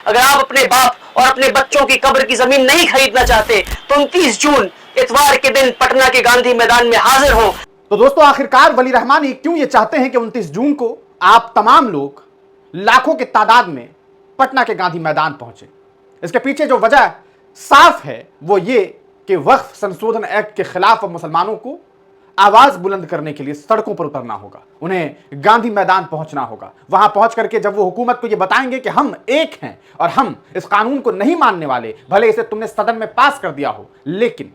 अगर आप अपने बाप और अपने बच्चों की कब्र की जमीन नहीं खरीदना चाहते तो 29 जून इतवार के दिन पटना के गांधी मैदान में हाजिर हो। तो दोस्तों, आखिरकार वली रहमानी क्यों ये चाहते हैं कि 29 जून को आप तमाम लोग लाखों की तादाद में पटना के गांधी मैदान पहुंचे? इसके पीछे जो वजह साफ है वो ये कि वक्फ संशोधन एक्ट के खिलाफ मुसलमानों को आवाज बुलंद करने के लिए सड़कों पर उतरना होगा, उन्हें गांधी मैदान पहुंचना होगा। वहां पहुंच करके जब वो हुकूमत को ये बताएंगे कि हम एक हैं और हम इस कानून को नहीं मानने वाले, भले इसे तुमने सदन में पास कर दिया हो, लेकिन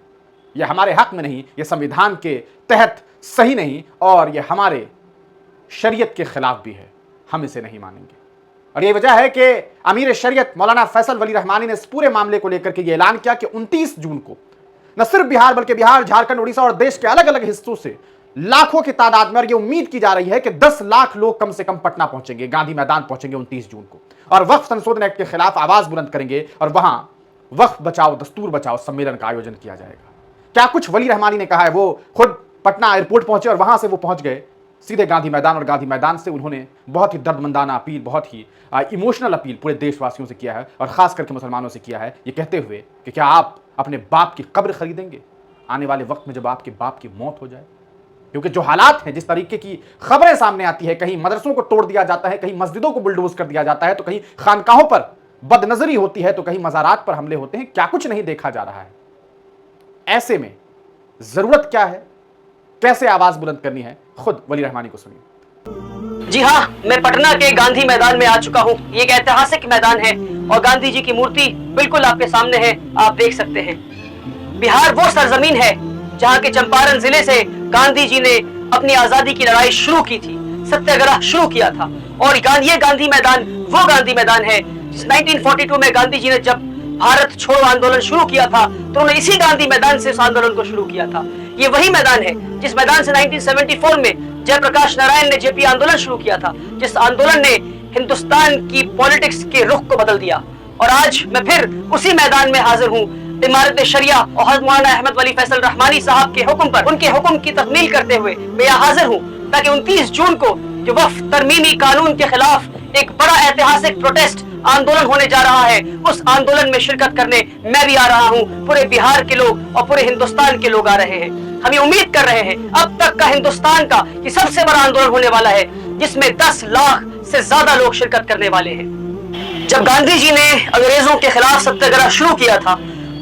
यह हमारे हक में नहीं, यह संविधान के तहत सही नहीं और यह हमारे शरीयत के खिलाफ भी है, हम इसे नहीं मानेंगे। और यह वजह है कि अमीर शरीयत मौलाना फैसल वली रहमानी ने इस पूरे मामले को लेकर के यह ऐलान किया कि 29 जून को न सिर्फ बिहार बल्कि बिहार, झारखंड, उड़ीसा और देश के अलग अलग हिस्सों से लाखों की तादाद में, और यह उम्मीद की जा रही है कि 10 लाख लोग कम से कम पटना पहुंचेंगे, गांधी मैदान पहुंचेंगे 29 जून को, और वक्फ संशोधन एक्ट के खिलाफ आवाज बुलंद करेंगे और वहां वक्फ बचाओ दस्तूर बचाओ सम्मेलन का आयोजन किया जाएगा। क्या कुछ वली रहमानी ने कहा है, वो खुद पटना एयरपोर्ट पहुंचे और वहां से वो पहुंच गए सीधे गांधी मैदान, और गांधी मैदान से उन्होंने बहुत ही दर्दमंदाना अपील, बहुत ही इमोशनल अपील पूरे देशवासियों से किया है और खास करके मुसलमानों से किया है, ये कहते हुए कि क्या आप अपने बाप की कब्र खरीदेंगे आने वाले वक्त में जब आपके बाप की मौत हो जाए? क्योंकि जो हालात हैं, जिस तरीके की खबरें सामने आती है, कहीं मदरसों को तोड़ दिया जाता है, कहीं मस्जिदों को बुलडोज कर दिया जाता है, तो कहीं खानकाहों पर बदनजरी होती है, तो कहीं मज़ारात पर हमले होते हैं, क्या कुछ नहीं देखा जा रहा है। ऐसे में जरूरत क्या है, कैसे आवाज बुलंद करनी है, खुद वली रहमानी को सुनिए। जी हाँ, मैं पटना के गांधी मैदान में आ चुका हूँ। ये एक ऐतिहासिक मैदान है और गांधी जी की मूर्ति बिल्कुल आपके सामने है, आप देख सकते हैं। बिहार वो सरजमीन है जहाँ के चंपारण जिले से गांधी जी ने अपनी आजादी की लड़ाई शुरू की थी, सत्याग्रह शुरू किया था। और ये गांधी मैदान वो गांधी मैदान है जिस 1942 में गांधी जी ने जब भारत छोड़ो आंदोलन शुरू किया था तो उन्होंने इसी गांधी मैदान से इस आंदोलन को शुरू किया था। ये वही मैदान है जिस मैदान से 1974 में जयप्रकाश नारायण ने जेपी आंदोलन शुरू किया था, जिस आंदोलन ने हिंदुस्तान की पॉलिटिक्स के रुख को बदल दिया। और आज मैं फिर उसी मैदान में हाजिर हूँ, इमारत शरिया और हज़रत मौलाना अहमद वली फैसल रहमानी साहब के हुक्म पर, उनके हुक्म की तकमील करते हुए मैं यहाँ हाजिर हूँ ताकि 29 जून को जो वक्फ तरमीमी कानून के खिलाफ एक बड़ा ऐतिहासिक प्रोटेस्ट आंदोलन होने जा रहा है, उस आंदोलन में शिरकत करने मैं भी आ रहा हूँ। पूरे बिहार के लोग और पूरे हिंदुस्तान के लोग आ रहे हैं। हम ये उम्मीद कर रहे हैं अब तक का हिंदुस्तान का कि सबसे बड़ा आंदोलन होने वाला है जिसमें 10 लाख से ज्यादा लोग शिरकत करने वाले हैं। जब गांधी जी ने अंग्रेजों के खिलाफ सत्याग्रह शुरू किया था,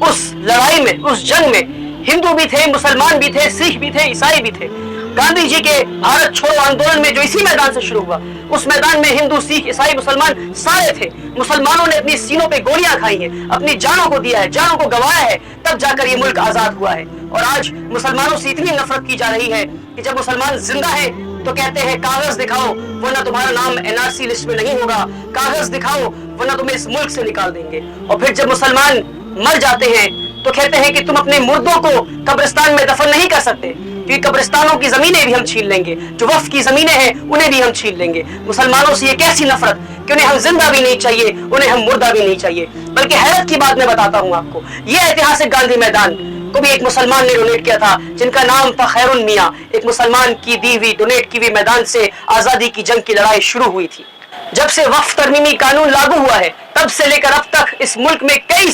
उस लड़ाई में, उस जंग में हिंदू भी थे, मुसलमान भी थे, सिख भी थे, ईसाई भी थे। गांधी जी के भारत छोड़ो आंदोलन में जो इसी मैदान से शुरू हुआ, उस मैदान में हिंदू, सिख, ईसाई, मुसलमान सारे थे। मुसलमानों ने अपनी सीनों पे गोलियां खाई हैं, अपनी जानों को दिया है, जानों को गंवाया है, तब जाकर ये मुल्क आजाद हुआ है। और आज मुसलमानों से इतनी नफरत की जा रही है कि जब मुसलमान जिंदा है तो कहते हैं कागज दिखाओ वरना तुम्हारा नाम एनआरसी लिस्ट में नहीं होगा, कागज दिखाओ वरना तुम्हें इस मुल्क से निकाल देंगे। और फिर जब मुसलमान मर जाते हैं तो कहते हैं कि तुम अपने मुर्दों को कब्रिस्तान में दफन नहीं कर सकते क्योंकि कब्रिस्तानों की जमीनें भी हम छीन लेंगे, जो वक्फ की जमीनें हैं उन्हें भी हम छीन लेंगे। मुसलमानों से ये कैसी नफरत कि उन्हें हम जिंदा भी नहीं चाहिए, उन्हें हम मुर्दा भी नहीं चाहिए। बल्कि हैरत की बात मैं बताता हूँ आपको, ये ऐतिहासिक गांधी मैदान को भी एक मुसलमान ने डोनेट किया था जिनका नाम था खैरुन मियां। एक मुसलमान की दी हुई, डोनेट की हुई मैदान से आजादी की जंग की लड़ाई शुरू हुई थी। जब से वक्फ तरमीमी कानून लागू हुआ है तब से लेकर अब तक इस मुल्क में कई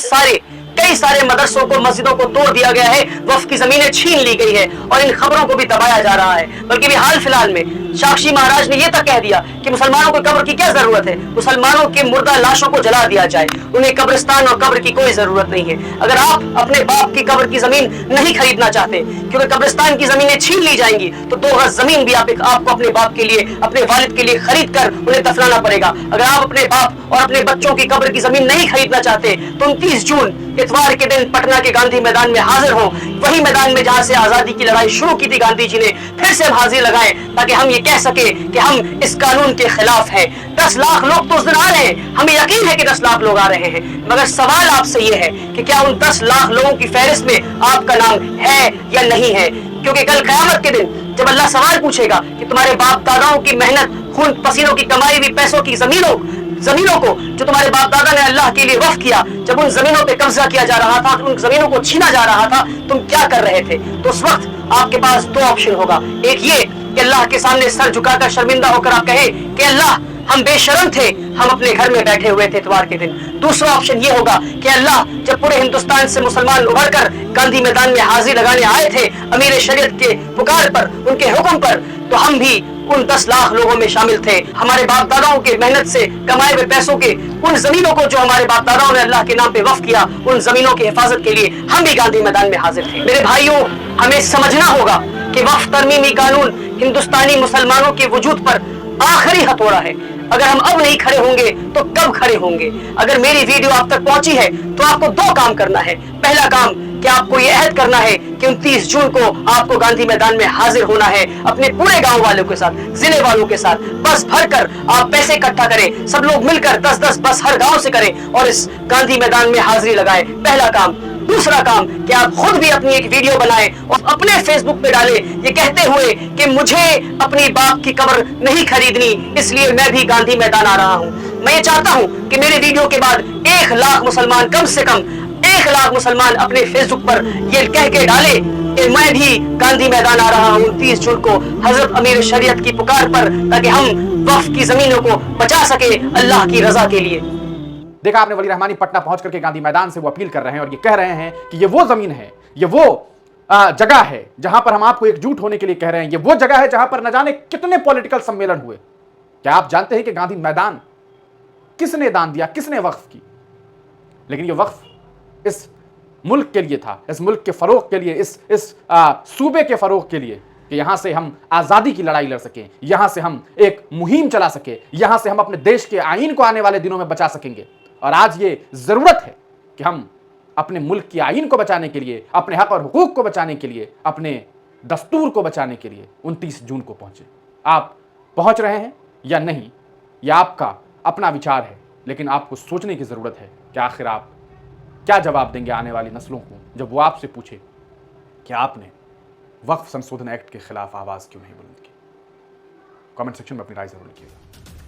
सारे मदरसों को, मस्जिदों को तोड़ दिया गया है, वक्फ की जमीनें छीन ली गई है और इन खबरों को भी दबाया जा रहा है। बल्कि भी हाल फिलहाल में साक्षी महाराज ने यह तक कह दिया कि मुसलमानों को कब्र की क्या जरूरत है, मुसलमानों के मुर्दा लाशों को जला दिया जाए, उन्हें कब्रिस्तान और कब्र की कोई जरूरत नहीं है। अगर आप अपने बाप की कब्र की जमीन नहीं खरीदना चाहते क्योंकि कब्रिस्तान की जमीनें छीन ली जाएंगी, तो 2 गज जमीन भी आपको अपने बाप के लिए, अपने वालिद के लिए खरीद कर उन्हें दफनाना पड़ेगा। अगर आप अपने बाप और अपने बच्चों की कब्र की जमीन नहीं खरीदना चाहते तो 29 जून इतवार के दिन पटना के गांधी मैदान में हाजिर हो, वही मैदान में जहां से आजादी की लड़ाई शुरू की थी गांधी जी ने, फिर से हम हाजिर लगाएं ताकि हम ये कह सके कि हम इस कानून के खिलाफ हैं। 10 लाख लोग तो उस दिन आ रहे हैं, हमें यकीन है कि 10 लाख लोग आ रहे हैं, मगर सवाल आपसे ये है कि क्या उन 10 लाख लोगों की फहरिस्त में आपका नाम है या नहीं है? क्योंकि कल क़यामत के दिन जब अल्लाह सवाल पूछेगा कि तुम्हारे बाप दादाओं की मेहनत, खून पसीनों की कमाई हुई पैसों की जमीनों को जो तुम्हारे बाप दादा ने अल्लाह के लिए वक्फ किया, जब उन जमीनों पे कब्जा किया जा रहा था, उन जमीनों को छीना जा रहा था, तुम क्या कर रहे थे? तो उस वक्त आपके पास 2 ऑप्शन होगा। एक ये कि अल्लाह के सामने सर झुकाकर शर्मिंदा होकर आप कहें कि अल्लाह हम बेशरम थे, हम अपने घर में बैठे हुए थे इतवार के दिन। दूसरा ऑप्शन ये होगा कि अल्लाह जब पूरे हिंदुस्तान से मुसलमान उभरकर गांधी मैदान में हाजिरी लगाने आए थे अमीर शरीयत के पुकार पर, उनके हुक्म पर, तो हम भी उन 10 लाख लोगों में शामिल थे। हमारे बाप दादाओं के मेहनत से कमाए हुए पैसों के उन जमीनों को जो हमारे बाप दादाओं ने अल्लाह के नाम पे वक्फ किया, उन जमीनों की हिफाजत के लिए हम भी गांधी मैदान में हाजिर थे। मेरे भाइयों, हमें समझना होगा कि वक्फ तरमीमी कानून हिंदुस्तानी मुसलमानों के वजूद पर आखिरी हथौड़ा है। अगर हम अब नहीं खड़े होंगे तो कब खड़े होंगे? अगर मेरी वीडियो आप तक पहुंची है तो आपको 2 काम करना है। पहला काम कि आपको ये अहद करना है कि 29 जून को आपको गांधी मैदान में हाजिर होना है अपने पूरे गांव वालों के साथ, जिले वालों के साथ। बस भरकर आप पैसे इकट्ठा करें, सब लोग मिलकर 10-10 बस हर गांव से करें और इस गांधी मैदान में हाजिरी लगाएं। पहला काम। दूसरा काम कि आप खुद भी अपनी एक वीडियो बनाएं और अपने फेसबुक पे डालें ये कहते हुए कि मुझे अपनी बाप की कब्र नहीं खरीदनी, इसलिए मैं भी गांधी मैदान आ रहा हूं। मैं ये चाहता हूं कि मेरे वीडियो के बाद 1 लाख मुसलमान, कम से कम 1 लाख मुसलमान अपने फेसबुक पर ये कह के डाले कि मैं भी गांधी मैदान आ रहा हूं 29 जून को हजरत अमीर शरीयत की पुकार पर, ताकि हम वक्फ की जमीनों को बचा सके अल्लाह की रजा के लिए। देखा आपने, वली रहमानी पटना पहुंच करके गांधी मैदान से वो अपील कर रहे हैं और ये कह रहे हैं कि ये वो जमीन है, ये वो जगह है जहां पर हम आपको एकजुट होने के लिए कह रहे हैं। ये वो जगह है जहां पर न जाने कितने पॉलिटिकल सम्मेलन हुए। क्या आप जानते हैं कि गांधी मैदान किसने दान दिया, किसने वक्फ की? लेकिन ये वक्फ इस मुल्क के लिए था, इस मुल्क के फरोग के लिए, इस सूबे के फरोग के लिए, कि यहां से हम आजादी की लड़ाई लड़ सकें, यहां से हम एक मुहिम चला सके, यहां से हम अपने देश के आईन को आने वाले दिनों में बचा सकेंगे। और आज ये जरूरत है कि हम अपने मुल्क की आईन को बचाने के लिए, अपने हक और हुकूक को बचाने के लिए, अपने दस्तूर को बचाने के लिए 29 जून को पहुंचे। आप पहुंच रहे हैं या नहीं, यह आपका अपना विचार है, लेकिन आपको सोचने की जरूरत है कि आखिर आप क्या जवाब देंगे आने वाली नस्लों को जब वो आपसे पूछे कि आपने वक्फ संशोधन एक्ट के खिलाफ आवाज क्यों नहीं बुलंद की। कमेंट सेक्शन में अपनी राय जरूर लिखिएगा।